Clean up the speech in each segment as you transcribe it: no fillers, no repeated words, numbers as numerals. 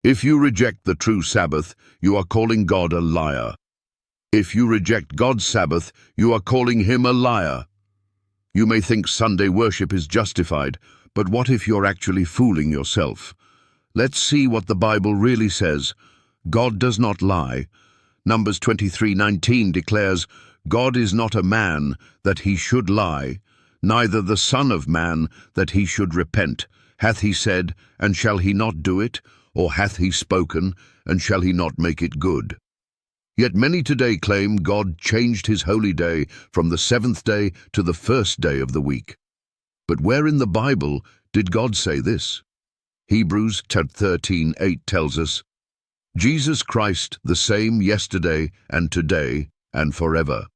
If you reject the true Sabbath, you are calling God a liar. If you reject God's Sabbath, you are calling him a liar. You may think Sunday worship is justified, but what if you're actually fooling yourself? Let's see what the Bible really says. God does not lie. Numbers 23:19 declares, God is not a man that he should lie, neither the Son of Man that he should repent. Hath he said, and shall he not do it? Or hath he spoken, and shall he not make it good? Yet many today claim God changed his holy day from the seventh day to the first day of the week. But where in the Bible did God say this? Hebrews 13:8 tells us, Jesus Christ the same yesterday and today and forever.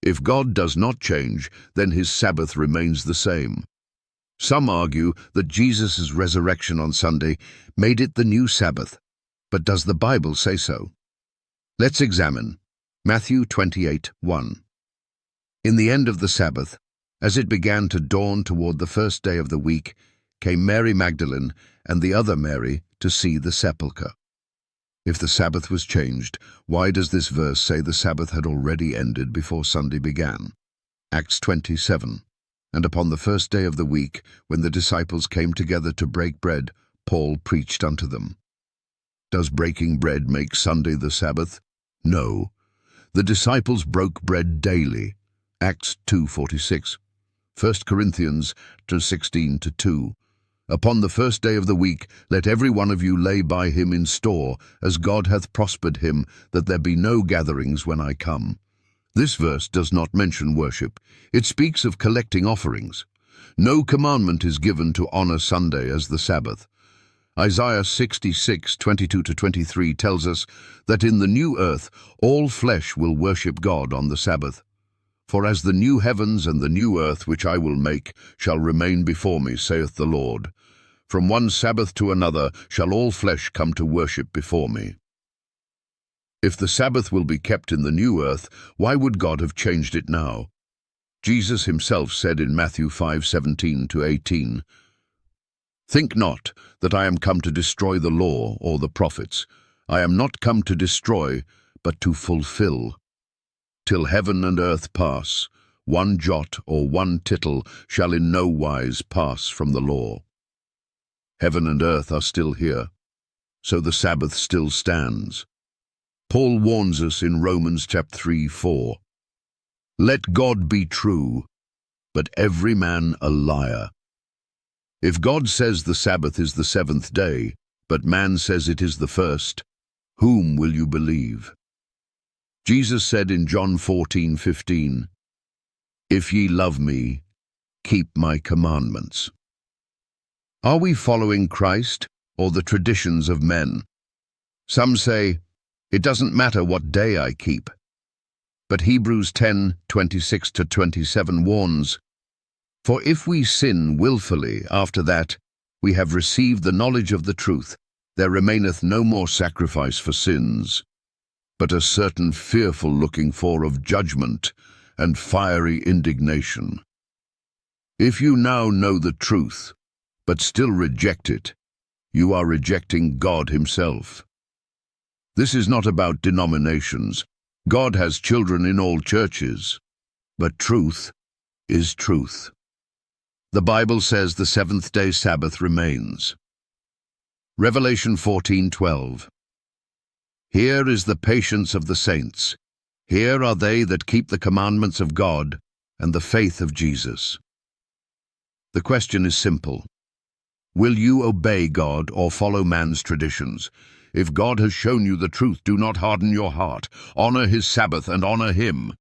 If God does not change, then his Sabbath remains the same. Some argue that Jesus' resurrection on Sunday made it the new Sabbath. But does the Bible say so? Let's examine Matthew 28:1. In the end of the Sabbath, as it began to dawn toward the first day of the week, came Mary Magdalene and the other Mary to see the sepulchre. If the Sabbath was changed, why does this verse say the Sabbath had already ended before Sunday began? Acts 27. And upon the first day of the week, when the disciples came together to break bread, Paul preached unto them. Does breaking bread make Sunday the Sabbath? No. The disciples broke bread daily. Acts 2:46. 1 Corinthians 16:2. Upon the first day of the week, let every one of you lay by him in store, as God hath prospered him, that there be no gatherings when I come. This verse does not mention worship. It speaks of collecting offerings. No commandment is given to honor Sunday as the Sabbath. Isaiah 66:22-23 tells us that in the new earth all flesh will worship God on the Sabbath. For as the new heavens and the new earth which I will make shall remain before me, saith the Lord, from one Sabbath to another shall all flesh come to worship before me. If the Sabbath will be kept in the new earth, why would God have changed it now? Jesus himself said in Matthew 5:17-18, Think not that I am come to destroy the law or the prophets. I am not come to destroy, but to fulfill. Till heaven and earth pass, one jot or one tittle shall in no wise pass from the law. Heaven and earth are still here, so the Sabbath still stands. Paul warns us in Romans 3:4. Let God be true, but every man a liar. If God says the Sabbath is the seventh day, but man says it is the first, whom will you believe? Jesus said in John 14:15, If ye love me, keep my commandments. Are we following Christ or the traditions of men? Some say, it doesn't matter what day I keep. But Hebrews 10:26-27 warns, For if we sin willfully after that, we have received the knowledge of the truth, there remaineth no more sacrifice for sins, but a certain fearful looking for of judgment and fiery indignation. If you now know the truth, but still reject it, you are rejecting God himself. This is not about denominations. God has children in all churches, but truth is truth. The Bible says the seventh-day Sabbath remains. Revelation 14:12. Here is the patience of the saints. Here are they that keep the commandments of God and the faith of Jesus. The question is simple. Will you obey God or follow man's traditions? If God has shown you the truth, do not harden your heart. Honor his Sabbath and honor him.